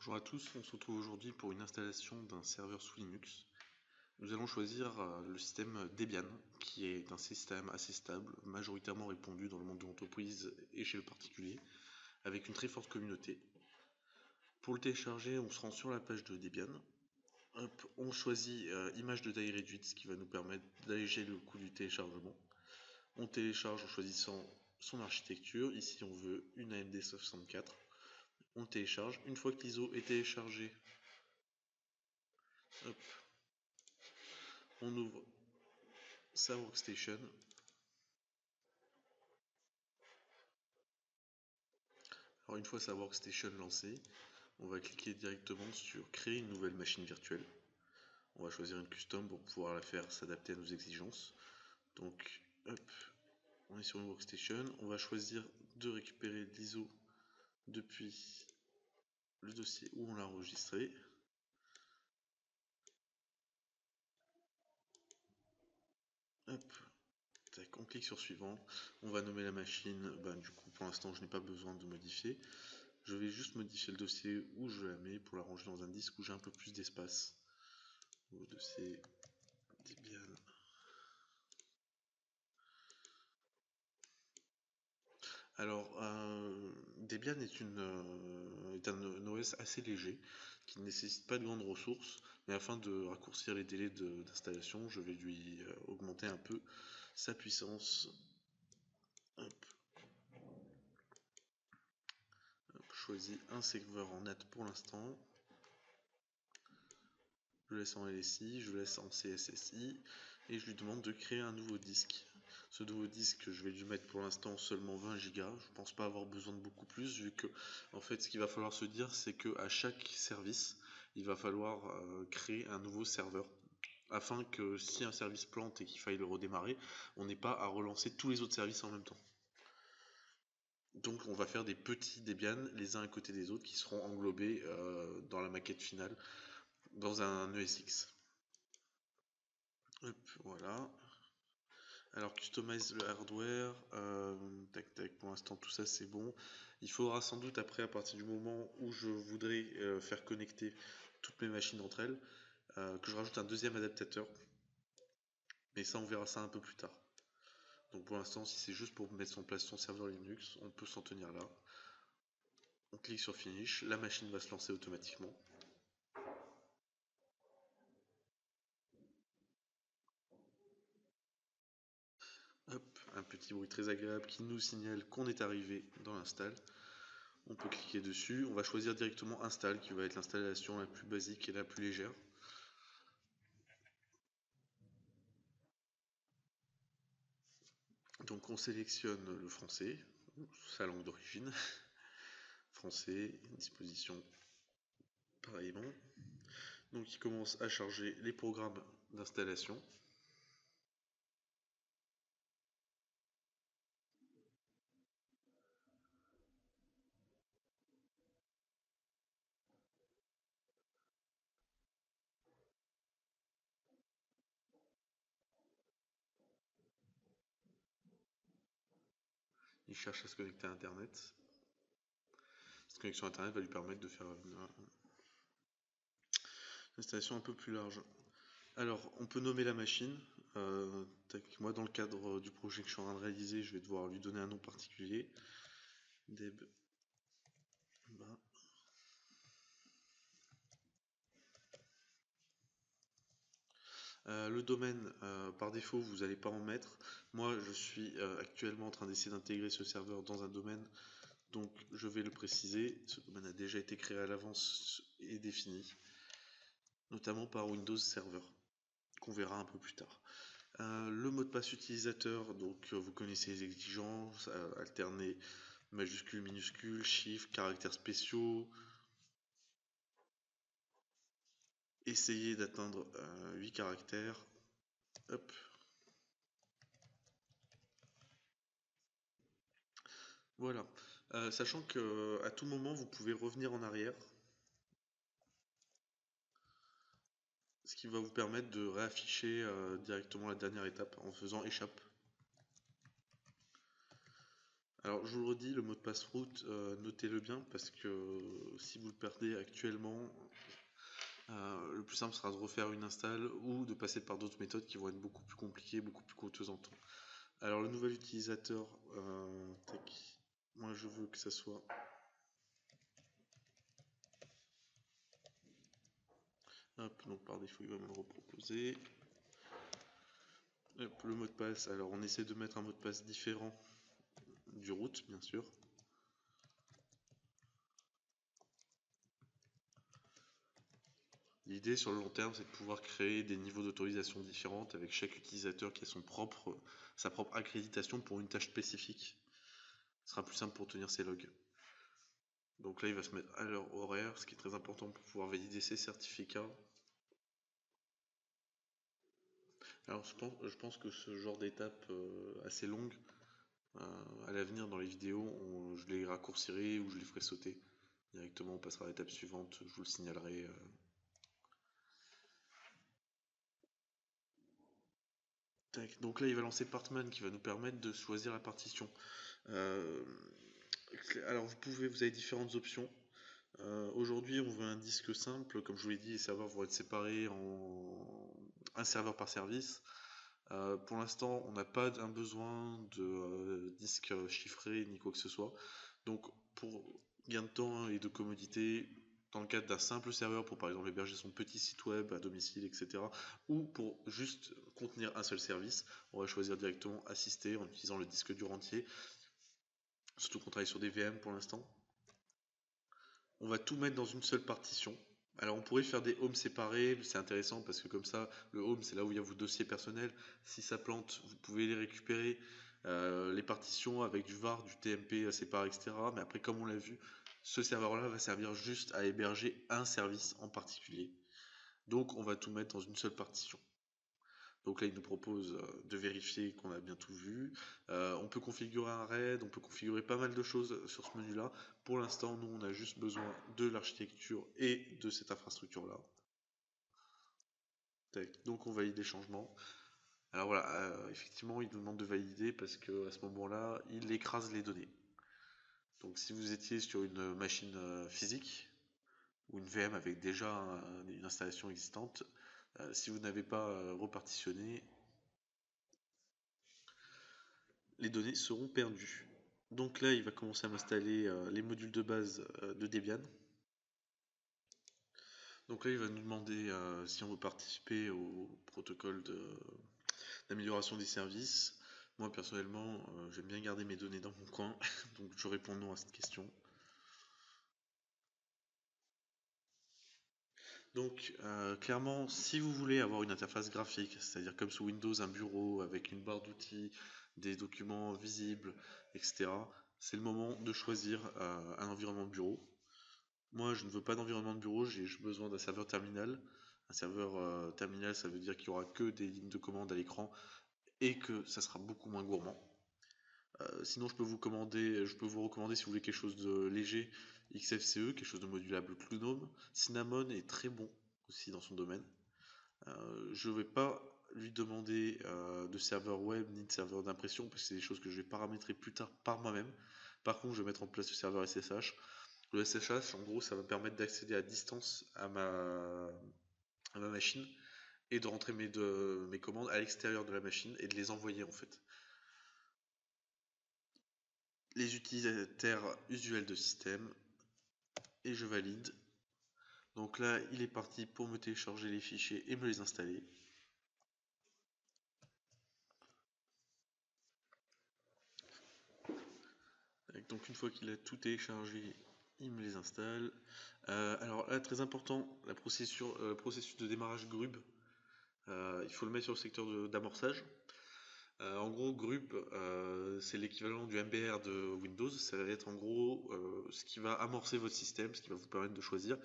Bonjour à tous, on se retrouve aujourd'hui pour une installation d'un serveur sous Linux. Nous allons choisir le système Debian, qui est un système assez stable, majoritairement répandu dans le monde de l'entreprise et chez le particulier, avec une très forte communauté. Pour le télécharger, on se rend sur la page de Debian. Hop, on choisit image de taille réduite, ce qui va nous permettre d'alléger le coût du téléchargement. On télécharge en choisissant son architecture. Ici, on veut une AMD 64. On télécharge. Une fois que l'ISO est téléchargé, hop, on ouvre sa workstation. Alors une fois sa workstation lancée, on va cliquer directement sur créer une nouvelle machine virtuelle. On va choisir une custom pour pouvoir la faire s'adapter à nos exigences. Donc hop, on est sur une workstation. On va choisir de récupérer l'ISO depuis le dossier où on l'a enregistré. Hop, tac, on clique sur suivant. On va nommer la machine. Du coup, pour l'instant, je n'ai pas besoin de modifier. Je vais juste modifier le dossier où je la mets pour la ranger dans un disque où j'ai un peu plus d'espace. Au dossier Debian. Alors, Debian est un OS assez léger, qui ne nécessite pas de grandes ressources, mais afin de raccourcir les délais d'installation, je vais lui augmenter un peu sa puissance. Hop. Hop, choisis un serveur en NAT pour l'instant. Je laisse en LSI, je laisse en CSSI, et je lui demande de créer un nouveau disque. Ce nouveau disque, je vais lui mettre pour l'instant seulement 20 Go. Je ne pense pas avoir besoin de beaucoup plus, vu que en fait ce qu'il va falloir se dire, c'est qu'à chaque service, il va falloir créer un nouveau serveur, afin que si un service plante et qu'il faille le redémarrer, on n'ait pas à relancer tous les autres services en même temps. Donc on va faire des petits Debian les uns à côté des autres qui seront englobés dans la maquette finale dans un ESX. Hop, voilà. Alors customize le hardware, tac tac, pour l'instant tout ça c'est bon. Il faudra sans doute après, à partir du moment où je voudrais faire connecter toutes mes machines entre elles, que je rajoute un deuxième adaptateur. Mais ça on verra ça un peu plus tard. Donc pour l'instant, si c'est juste pour mettre en place son serveur Linux, on peut s'en tenir là. On clique sur Finish, la machine va se lancer automatiquement. Hop, un petit bruit très agréable qui nous signale qu'on est arrivé dans l'install. On peut cliquer dessus, on va choisir directement Install qui va être l'installation la plus basique et la plus légère. Donc on sélectionne le français, sa langue d'origine, français, disposition pareillement. Donc il commence à charger les programmes d'installation. Il cherche à se connecter à Internet. Cette connexion à Internet va lui permettre de faire une installation un peu plus large. Alors, on peut nommer la machine. Moi, dans le cadre du projet que je suis en train de réaliser, je vais devoir lui donner un nom particulier. Deb. Le domaine, par défaut, vous n'allez pas en mettre. Moi, je suis actuellement en train d'essayer d'intégrer ce serveur dans un domaine, donc je vais le préciser. Ce domaine a déjà été créé à l'avance et défini, notamment par Windows Server, qu'on verra un peu plus tard. Le mot de passe utilisateur, donc vous connaissez les exigences, alterner majuscules, minuscules, chiffres, caractères spéciaux. Essayez d'atteindre 8 caractères. Hop. Voilà. Sachant que à tout moment vous pouvez revenir en arrière, ce qui va vous permettre de réafficher directement la dernière étape en faisant échappe. Alors je vous le redis, le mot de passe route, notez-le bien parce que si vous le perdez actuellement, le plus simple sera de refaire une install ou de passer par d'autres méthodes qui vont être beaucoup plus compliquées, beaucoup plus coûteuses en temps. Alors le nouvel utilisateur, tac, moi je veux que ça soit... Hop, donc par défaut il va me le reproposer. Hop, le mot de passe, alors on essaie de mettre un mot de passe différent du root bien sûr. L'idée sur le long terme, c'est de pouvoir créer des niveaux d'autorisation différentes avec chaque utilisateur qui a sa propre accréditation pour une tâche spécifique. Ce sera plus simple pour tenir ses logs. Donc là, il va se mettre à l'heure horaire, ce qui est très important pour pouvoir valider ses certificats. Alors je pense que ce genre d'étape assez longue, à l'avenir dans les vidéos, je les raccourcirai ou je les ferai sauter. Directement, on passera à l'étape suivante, je vous le signalerai. Donc là, il va lancer Partman qui va nous permettre de choisir la partition. Alors vous avez différentes options. Aujourd'hui, on veut un disque simple, comme je vous l'ai dit, les serveurs vont être séparés en un serveur par service. Pour l'instant, on n'a pas un besoin de disque chiffré ni quoi que ce soit. Donc, pour gain de temps et de commodité, dans le cadre d'un simple serveur pour par exemple héberger son petit site web à domicile, etc., ou pour juste contenir un seul service, on va choisir directement assister en utilisant le disque dur entier. Surtout qu'on travaille sur des VM pour l'instant. On va tout mettre dans une seule partition. Alors on pourrait faire des homes séparés, c'est intéressant parce que comme ça, le home c'est là où il y a vos dossiers personnels. Si ça plante, vous pouvez les récupérer. Les partitions avec du var, du TMP à séparer, etc. Mais après, comme on l'a vu, ce serveur-là va servir juste à héberger un service en particulier. Donc on va tout mettre dans une seule partition. Donc là, il nous propose de vérifier qu'on a bien tout vu. On peut configurer un RAID, on peut configurer pas mal de choses sur ce menu-là. Pour l'instant, nous, on a juste besoin de l'architecture et de cette infrastructure-là. Donc on valide les changements. Alors voilà, effectivement, il nous demande de valider parce qu'à ce moment-là, il écrase les données. Donc si vous étiez sur une machine physique ou une VM avec déjà une installation existante, si vous n'avez pas repartitionné, les données seront perdues. Donc là, il va commencer à m'installer les modules de base de Debian. Donc là, il va nous demander si on veut participer au protocole d'amélioration des services. Moi, personnellement, j'aime bien garder mes données dans mon coin, donc je réponds non à cette question. Donc, clairement, si vous voulez avoir une interface graphique, c'est-à-dire comme sous Windows, un bureau avec une barre d'outils, des documents visibles, etc., c'est le moment de choisir un environnement de bureau. Moi, je ne veux pas d'environnement de bureau, j'ai besoin d'un serveur terminal. Un serveur terminal, ça veut dire qu'il n'y aura que des lignes de commande à l'écran et que ça sera beaucoup moins gourmand. Sinon, je peux vous recommander si vous voulez quelque chose de léger, XFCE, quelque chose de modulable Gnome. Cinnamon est très bon aussi dans son domaine. Je ne vais pas lui demander de serveur web ni de serveur d'impression parce que c'est des choses que je vais paramétrer plus tard par moi-même. Par contre, je vais mettre en place le serveur SSH. Le SSH, en gros, ça va me permettre d'accéder à distance à ma machine et de rentrer mes commandes à l'extérieur de la machine et de les envoyer en fait. Les utilisateurs usuels de système et je valide. Donc là, il est parti pour me télécharger les fichiers et me les installer. Donc une fois qu'il a tout téléchargé, il me les installe. Alors là, très important, le processus de démarrage Grub. Il faut le mettre sur le secteur d'amorçage. En gros, Grub, c'est l'équivalent du MBR de Windows. Ça va être en gros ce qui va amorcer votre système, ce qui va vous permettre de choisir.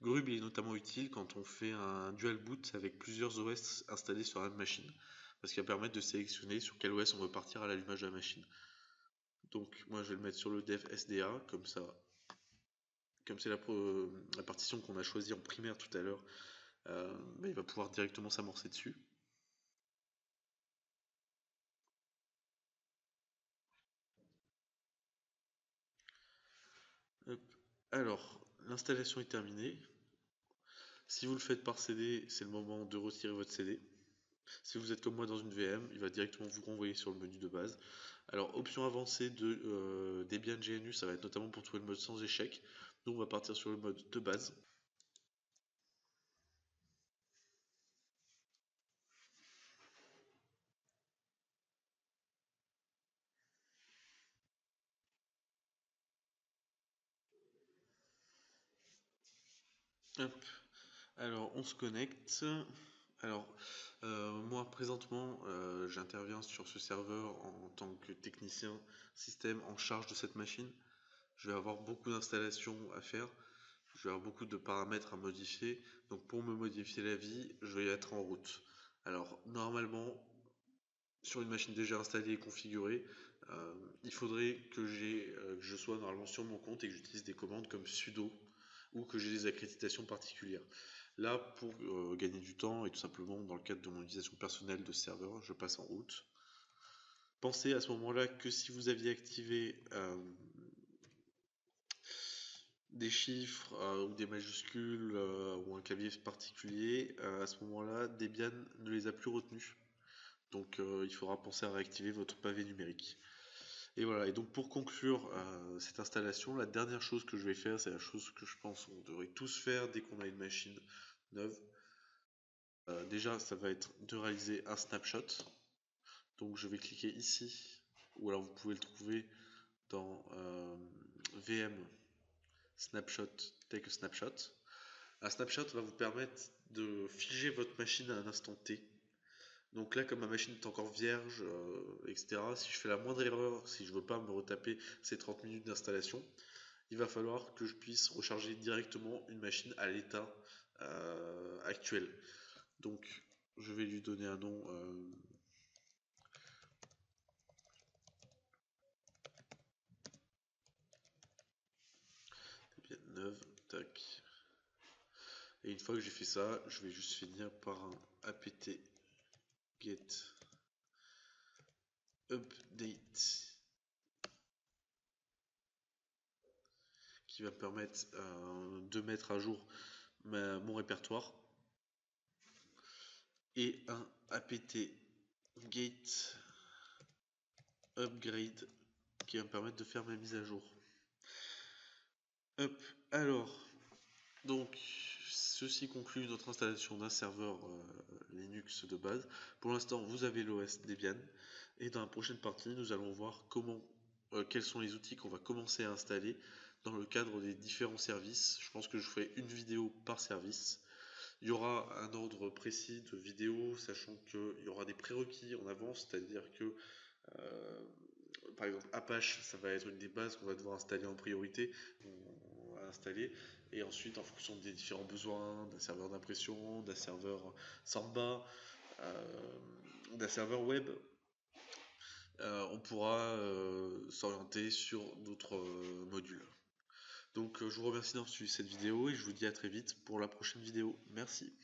Grub il est notamment utile quand on fait un dual boot avec plusieurs OS installés sur la même machine. Parce qu'il va permettre de sélectionner sur quel OS on veut partir à l'allumage de la machine. Donc moi je vais le mettre sur le dev SDA, comme ça. Comme c'est la partition qu'on a choisie en primaire tout à l'heure, il va pouvoir directement s'amorcer dessus. Alors, l'installation est terminée. Si vous le faites par CD, c'est le moment de retirer votre CD. Si vous êtes comme moi dans une VM, il va directement vous renvoyer sur le menu de base. Alors, option avancée de Debian GNU, ça va être notamment pour trouver le mode sans échec. Nous, on va partir sur le mode de base. Hop. Alors, on se connecte. Alors, moi, présentement, j'interviens sur ce serveur en tant que technicien système en charge de cette machine. Je vais avoir beaucoup d'installations à faire. Je vais avoir beaucoup de paramètres à modifier. Donc, pour me modifier la vie, je vais être en route. Alors, normalement, sur une machine déjà installée et configurée, il faudrait que je sois normalement sur mon compte et que j'utilise des commandes comme sudo ou que j'ai des accréditations particulières. Là, pour gagner du temps et tout simplement dans le cadre de mon utilisation personnelle de serveur, je passe en route. Pensez à ce moment-là que si vous aviez activé des chiffres ou des majuscules ou un clavier particulier, à ce moment-là, Debian ne les a plus retenus. Donc il faudra penser à réactiver votre pavé numérique. Et voilà, et donc pour conclure cette installation, la dernière chose que je vais faire, c'est la chose que je pense qu'on devrait tous faire dès qu'on a une machine neuve. Déjà, ça va être de réaliser un snapshot. Donc je vais cliquer ici, ou alors vous pouvez le trouver dans VM snapshot, take a snapshot. Un snapshot va vous permettre de figer votre machine à un instant T. Donc là, comme ma machine est encore vierge, etc., si je fais la moindre erreur, si je veux pas me retaper ces 30 minutes d'installation, il va falloir que je puisse recharger directement une machine à l'état actuel. Donc je vais lui donner un nom. Bien 9, tac. Et une fois que j'ai fait ça, je vais juste finir par un apt get update qui va me permettre de mettre à jour mon répertoire, et un apt get upgrade qui va me permettre de faire ma mise à jour. Hop, alors, donc, ceci conclut notre installation d'un serveur Linux de base. Pour l'instant, vous avez l'OS Debian, et dans la prochaine partie, nous allons voir quels sont les outils qu'on va commencer à installer dans le cadre des différents services. Je pense que je ferai une vidéo par service. Il y aura un ordre précis de vidéo, sachant qu'il y aura des prérequis en avance, c'est-à-dire que par exemple Apache, ça va être une des bases qu'on va devoir installer en priorité, on va installer, et ensuite en fonction des différents besoins, d'un serveur d'impression, d'un serveur Samba, d'un serveur web, on pourra s'orienter sur d'autres modules. Donc je vous remercie d'avoir suivi cette vidéo et je vous dis à très vite pour la prochaine vidéo. Merci.